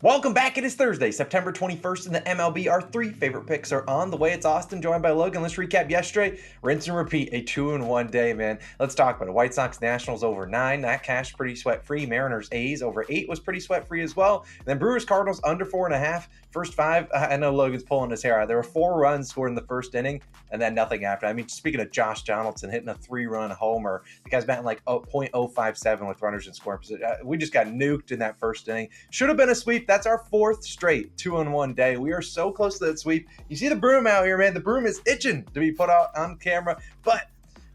Welcome back. It is Thursday, September 21st in the MLB. Our three favorite picks are on the way. It's Austin, joined by Logan. Let's recap yesterday. Rinse and repeat, a 2-1 day, man. Let's talk about it. White Sox Nationals over 9. That cash pretty sweat-free. Mariners A's over 8 was pretty sweat-free as well. And then Brewers Cardinals under 4.5. First five, I know Logan's pulling his hair out. There were 4 runs scored in the first inning, and then nothing after. I mean, speaking of Josh Donaldson hitting a 3-run homer, the guy's batting like .057 with runners in scoring position. We just got nuked in that first inning. Should have been a sweep. That's our 4th straight 2-1 day. We are so close to that sweep. You see the broom out here, man. The broom is itching to be put out on camera, but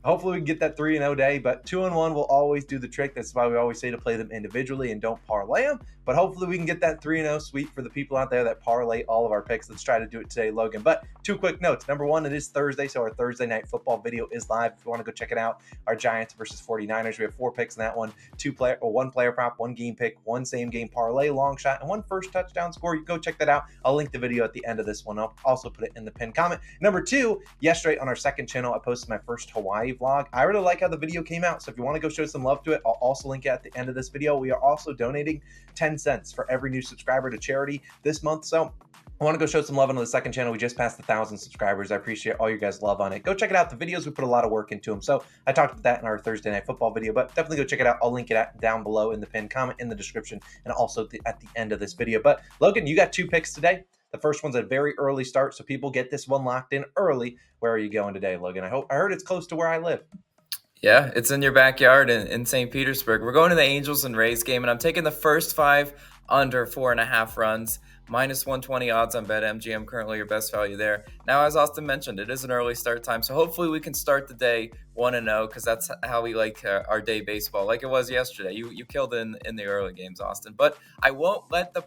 hopefully we can get that 3-0 day, but 2-1 will always do the trick. That's why we always say to play them individually and don't parlay them. But hopefully we can get that 3-0 sweep for the people out there that parlay all of our picks. Let's try to do it today, Logan. But 2 quick notes. Number 1, it is Thursday, so our Thursday night football video is live. If you want to go check it out, our Giants versus 49ers. We have 4 picks in that one. 1 player prop, 1 game pick, 1 same game parlay, long shot, and 1 first touchdown score. You go check that out. I'll link the video at the end of this one. I'll also put it in the pinned comment. Number 2, yesterday on our second channel, I posted my first Hawaii vlog. I really like how the video came out, so if you want to go show some love to it, I'll also link it at the end of this video. We are also donating 10 cents for every new subscriber to charity this month, so I want to go show some love on the second channel. We just passed 1,000 subscribers. I appreciate all you guys' love on it. Go check it out. The videos, we put a lot of work into them. So I talked about that in our Thursday night football video, but definitely go check it out. I'll link it down below in the pinned comment in the description and also at the end of this video. But Logan, you got 2 picks today. The first one's a very early start, so people get this one locked in early. Where are you going today, Logan? I heard it's close to where I live. Yeah, it's in your backyard in St. Petersburg. We're going to the Angels and Rays game, and I'm taking the first 5 under 4.5 runs. Minus 120 odds on BetMGM, currently your best value there. Now, as Austin mentioned, it is an early start time, so hopefully we can start the day 1-0 because that's how we like our day baseball, like it was yesterday. You killed it in the early games, Austin. But I won't let the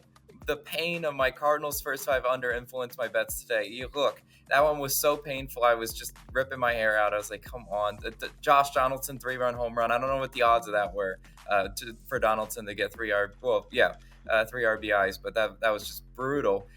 pain of my Cardinals first 5 under influence my bets today. Look, that one was so painful. I was just ripping my hair out. I was like, come on. The Josh Donaldson 3-run home run. I don't know what the odds of that were for Donaldson to get 3 RBIs, but that was just brutal.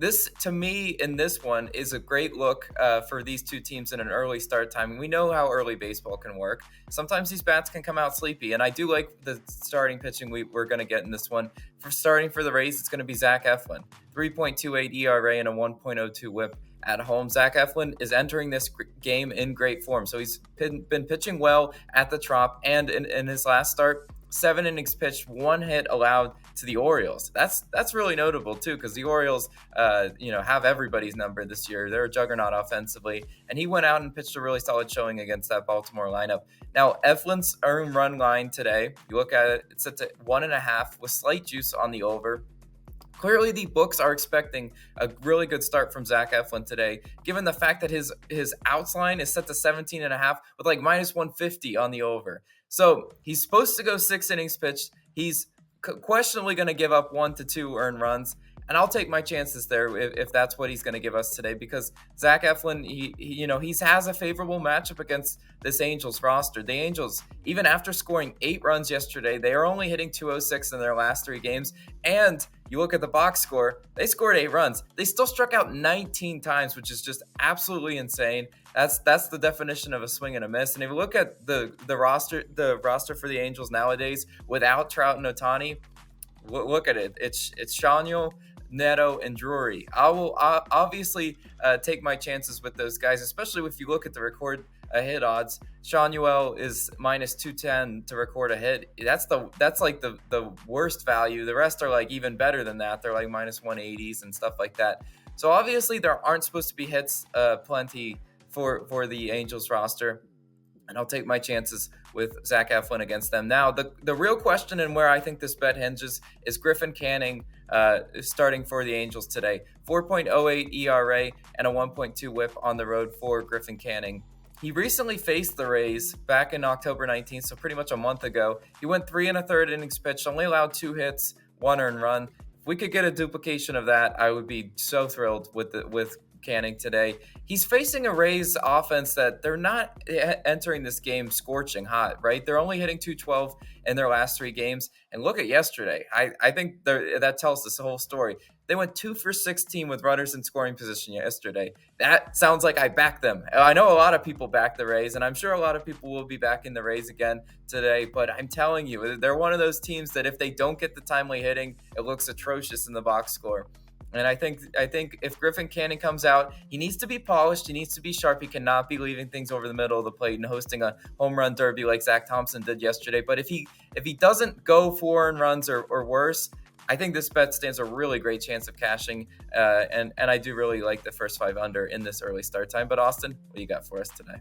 This, to me, in this one, is a great look for these 2 teams in an early start time. We know how early baseball can work. Sometimes these bats can come out sleepy, and I do like the starting pitching we're going to get in this one. Starting for the Rays, it's going to be Zach Eflin. 3.28 ERA and a 1.02 whip at home. Zach Eflin is entering this game in great form. So he's been pitching well at the Trop, and in his last start, 7 innings pitched, 1 hit allowed to the Orioles. That's really notable too, because the Orioles, have everybody's number this year. They're a juggernaut offensively, and he went out and pitched a really solid showing against that Baltimore lineup. Now, Eflin's earned run line today, you look at it, it's set at 1.5 with slight juice on the over. Clearly, the books are expecting a really good start from Zach Eflin today, given the fact that his outs line is set to 17.5 with like minus 150 on the over. So he's supposed to go 6 innings pitched. He's questionably going to give up 1 to 2 earned runs. And I'll take my chances there if that's what he's going to give us today, because Zach Eflin, he has a favorable matchup against this Angels roster. The Angels, even after scoring 8 runs yesterday, they are only hitting .206 in their last 3 games. And you look at the box score, they scored 8 runs. They still struck out 19 times, which is just absolutely insane. That's the definition of a swing and a miss. And if you look at the roster for the Angels nowadays, without Trout and Ohtani, look at it. It's Shanuel, Neto, and Drury. I will obviously take my chances with those guys, especially if you look at the record a hit odds. Shanuel is minus 210 to record a hit. That's like the worst value. The rest are like even better than that. They're like minus 180s and stuff like that. So obviously there aren't supposed to be hits plenty for the Angels roster. And I'll take my chances with Zach Eflin against them. Now, the real question and where I think this bet hinges is Griffin Canning starting for the Angels today. 4.08 ERA and a 1.2 whip on the road for Griffin Canning. He recently faced the Rays back in October 19th, so pretty much a month ago. He went 3 1/3 innings pitched, only allowed 2 hits, 1 earned run. If we could get a duplication of that, I would be so thrilled with Canning today. He's facing a Rays offense that they're not entering this game scorching hot, right? They're only hitting 212 in their last 3 games. And look at yesterday. I think that tells this whole story. They went 2 for 16 with runners in scoring position yesterday. That sounds like I backed them. I know a lot of people back the Rays, and I'm sure a lot of people will be backing the Rays again today. But I'm telling you, they're one of those teams that if they don't get the timely hitting, it looks atrocious in the box score. And I think if Griffin Canning comes out, he needs to be polished. He needs to be sharp. He cannot be leaving things over the middle of the plate and hosting a home run derby like Zach Thompson did yesterday. But if he doesn't go 4 earned runs or worse, I think this bet stands a really great chance of cashing. And I do really like the first 5 under in this early start time. But Austin, what do you got for us today?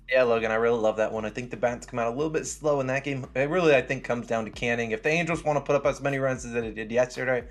Yeah, Logan, I really love that one. I think the bats come out a little bit slow in that game. It really, I think, comes down to Canning. If the Angels want to put up as many runs as they did yesterday,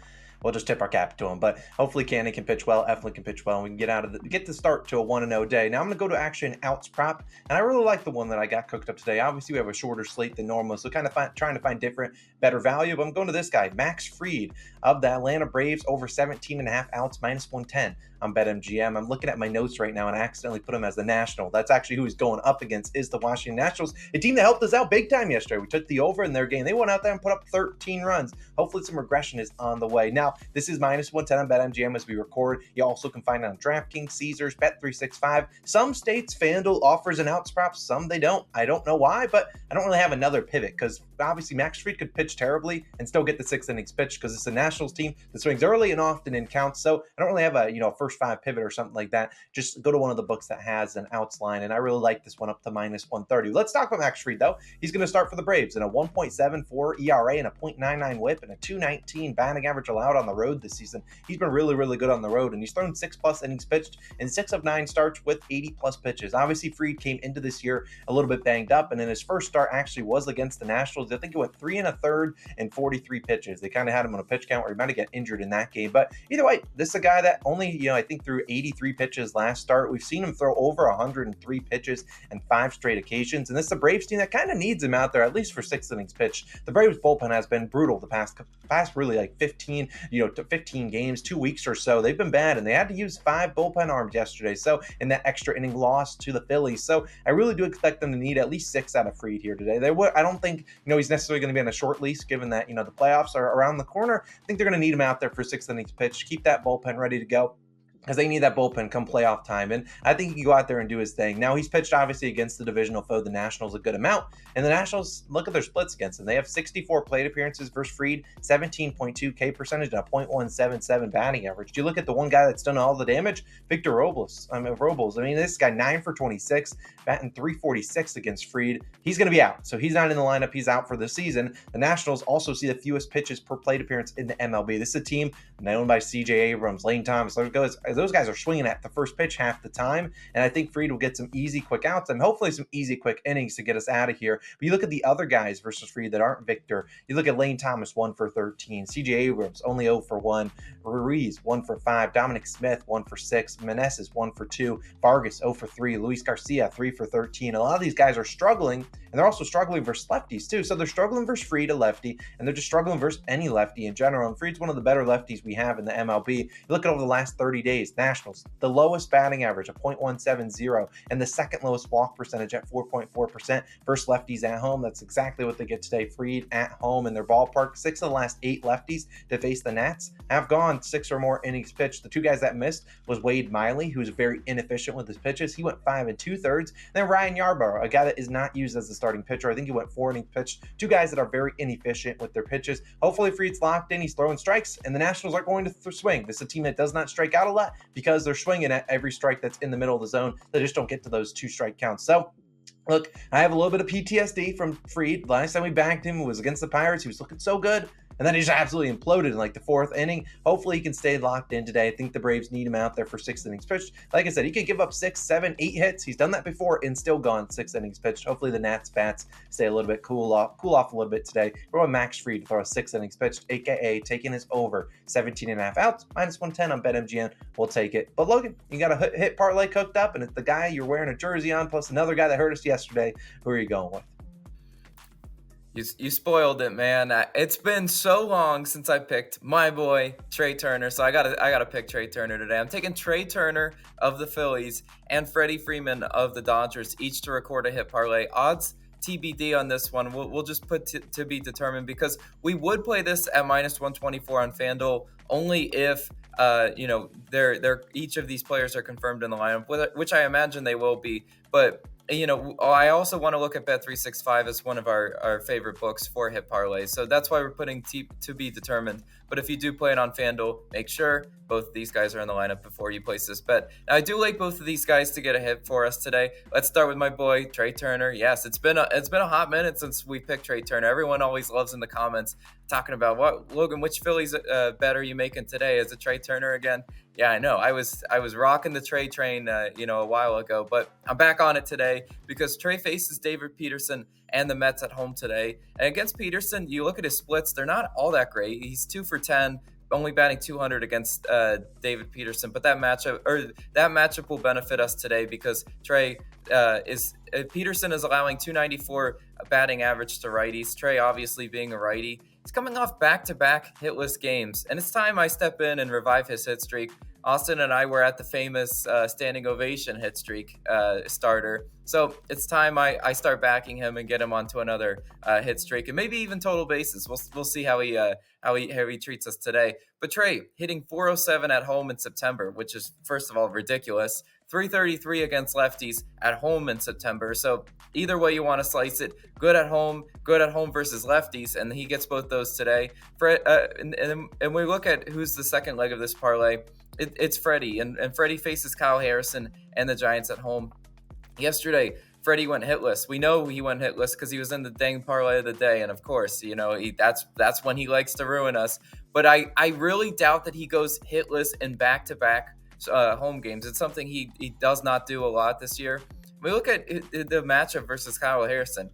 we'll just tip our cap to him. But hopefully Canning can pitch well, Eflin can pitch well, and we can get the start to a 1-0 day. Now I'm going to go to actually an outs prop, and I really like the one that I got cooked up today. Obviously, we have a shorter slate than normal, so kind of trying to find different, better value. But I'm going to this guy, Max Fried of the Atlanta Braves, over 17.5 outs, -110 on BetMGM. I'm looking at my notes right now and I accidentally put him as the National. That's actually who he's going up against, is the Washington Nationals, a team that helped us out big time yesterday. We took the over in their game. They went out there and put up 13 runs. Hopefully some regression is on the way. Now, this is -110 on BetMGM as we record. You also can find it on DraftKings, Caesars, Bet365. Some states FanDuel offers an outs prop, some they don't. I don't know why, but I don't really have another pivot because obviously Max Fried could pitch terribly and still get the 6 innings pitch because it's a Nationals team that swings early and often in counts. So I don't really have a first 5 pivot or something like that. Just go to one of the books that has an outs line, and I really like this one up to -130. Let's talk about Max Fried though. He's going to start for the Braves in a 1.74 ERA and a 0.99 WHIP and a 219 batting average allowed on the road this season. He's been really, really good on the road, and he's thrown 6+ innings pitched in 6 of 9 starts with 80+ pitches. Obviously, Fried came into this year a little bit banged up, and in his first start actually was against the Nationals. I think it went 3 1/3 and 43 pitches. They kind of had him on a pitch count where he might have got injured in that game. But either way, this is a guy that only, I think threw 83 pitches last start. We've seen him throw over 103 pitches in 5 straight occasions. And this is a Braves team that kind of needs him out there, at least for 6 innings pitched. The Braves bullpen has been brutal the past really like 15 games, 2 weeks or so. They've been bad, and they had to use 5 bullpen arms yesterday. So in that extra inning loss to the Phillies. So I really do expect them to need at least 6 out of Fried here today. I don't think he's necessarily going to be on a short lease, given that the playoffs are around the corner. I think they're going to need him out there for 6 innings pitched. Keep that bullpen ready to go, because they need that bullpen come playoff time. And I think he can go out there and do his thing. Now, he's pitched obviously against the divisional foe, the Nationals, a good amount. And the Nationals, look at their splits against them. They have 64 plate appearances versus Fried, 17.2 K percentage, and a .177 batting average. Do you look at the one guy that's done all the damage? Victor Robles. This guy 9 for 26, batting .346 against Fried. He's going to be out. So he's not in the lineup. He's out for the season. The Nationals also see the fewest pitches per plate appearance in the MLB. This is a team owned by C.J. Abrams, Lane Thomas. Those guys are swinging at the first pitch half the time, and I think Fried will get some easy, quick outs and hopefully some easy, quick innings to get us out of here. But you look at the other guys versus Fried that aren't Victor. You look at Lane Thomas, 1 for 13. C.J. Abrams, only 0 for 1. Ruiz, 1 for 5. Dominic Smith, 1 for 6. Meneses, 1 for 2. Vargas, 0 for 3. Luis Garcia, 3 for 13. A lot of these guys are struggling, and they're also struggling versus lefties too. So they're struggling versus Fried, a lefty, and they're just struggling versus any lefty in general. And Fried's one of the better lefties we have in the MLB. You look at over the last 30 days, Nationals, the lowest batting average, a .170, and the second lowest walk percentage at 4.4% versus lefties at home. That's exactly what they get today. Fried at home in their ballpark. 6 of the last 8 lefties to face the Nats have gone 6 or more innings pitched. The 2 guys that missed was Wade Miley, who's very inefficient with his pitches. He went 5 2/3. Then Ryan Yarbrough, a guy that is not used as a starting pitcher. I think he went 4 innings pitched. 2 guys that are very inefficient with their pitches. Hopefully Fried's locked in. He's throwing strikes, and the Nationals are going to swing. This is a team that does not strike out a lot because they're swinging at every strike that's in the middle of the zone. They just don't get to those 2 strike counts. So look, I have a little bit of PTSD from Fried. Last time we backed him was against the Pirates. He was looking so good, and then he just absolutely imploded in like the 4th inning. Hopefully he can stay locked in today. I think the Braves need him out there for 6 innings pitched. Like I said, he could give up 6, 7, 8 hits. He's done that before and still gone 6 innings pitched. Hopefully the Nats bats stay a little bit cool off a little bit today. We're on Max Fried to throw a 6 innings pitched, aka taking his over 17.5 outs, -110 on BetMGM. We'll take it. But Logan, you got a hit parlay cooked up, and it's the guy you're wearing a jersey on plus another guy that hurt us yesterday. Who are you going with? You spoiled it, man. It's been so long since I picked my boy Trey Turner, so I gotta pick Trey Turner today. I'm taking Trey Turner of the Phillies and Freddie Freeman of the Dodgers, each to record a hit parlay. Odds TBD on this one. We'll just put to be determined, because we would play this at minus 124 on FanDuel only if they're each of these players are confirmed in the lineup, which I imagine they will be, but. I also want to look at Bet365 as one of our favorite books for hit parlays. So that's why we're putting to be determined. But if you do play it on FanDuel, make sure both of these guys are in the lineup before you place this bet. Now, I do like both of these guys to get a hit for us today. Let's start with my boy, Trey Turner. Yes, it's been a hot minute since we picked Trey Turner. Everyone always loves in the comments talking about, what, Logan, which Phillies bet are you making today? Is it Trey Turner again? Yeah, I know. I was rocking the Trey train, a while ago, but I'm back on it today because Trey faces David Peterson and the Mets at home today. And against Peterson, you look at his splits; they're not all that great. He's 2 for 10, only batting 200 against David Peterson. But that matchup will benefit us today because Peterson is allowing 294 batting average to righties. Trey, obviously being a righty, he's coming off back-to-back hitless games, and it's time I step in and revive his hit streak. Austin and I were at the famous standing ovation hit streak starter, so it's time I start backing him and get him onto another hit streak, and maybe even total bases. We'll see how he treats us today. But Trey hitting 407 at home in September, which is first of all ridiculous. 333 against lefties at home in September. So either way you want to slice it, good at home versus lefties, and he gets both those today. And we look at who's the second leg of this parlay. It's Freddie, and Freddie faces Kyle Harrison and the Giants at home. Yesterday, Freddie went hitless. We know he went hitless because he was in the dang parlay of the day, and of course, that's when he likes to ruin us. But I really doubt that he goes hitless in back-to-back home games. It's something he does not do a lot this year. We look at the matchup versus Kyle Harrison.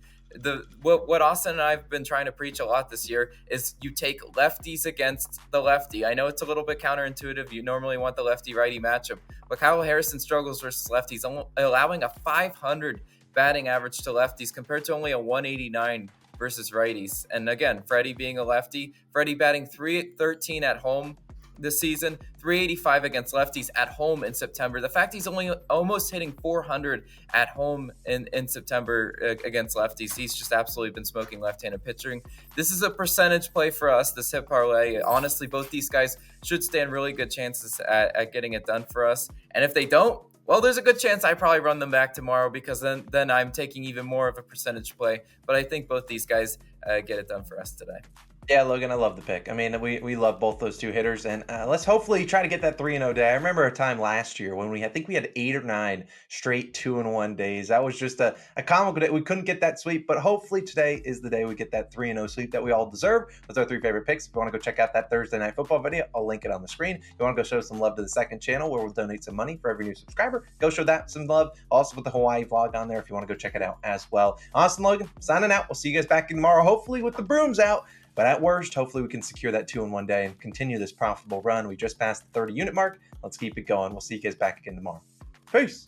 What Austin and I have been trying to preach a lot this year is you take lefties against the lefty. I know it's a little bit counterintuitive. You normally want the lefty-righty matchup, but Kyle Harrison struggles versus lefties, allowing a 500 batting average to lefties compared to only a 189 versus righties. And again, Freddie being a lefty, Freddie batting 313 at home this season, 385 against lefties at home in September. The fact he's only almost hitting 400 at home in September against lefties, he's just absolutely been smoking left-handed pitching. This is a percentage play for us, this hit parlay. Honestly, both these guys should stand really good chances at getting it done for us. And if they don't, well, there's a good chance I probably run them back tomorrow, because then I'm taking even more of a percentage play. But I think both these guys get it done for us today. Yeah, Logan, I love the pick. I mean, we love both those two hitters, and let's hopefully try to get that 3-0 day. I remember a time last year when I think we had 8 or 9 straight 2-1 days. That was just a comical day. We couldn't get that sweep, but hopefully today is the day we get that 3-0 sweep that we all deserve. Those are our 3 favorite picks. If you want to go check out that Thursday Night Football video, I'll link it on the screen. If you want to go show some love to the second channel where we'll donate some money for every new subscriber, go show that some love. Also with the Hawaii vlog on there if you want to go check it out as well. Austin, Logan, signing out. We'll see you guys back in tomorrow, hopefully with the brooms out. But at worst, hopefully we can secure that 2-1 day and continue this profitable run. We just passed the 30 unit mark. Let's keep it going. We'll see you guys back again tomorrow. Peace.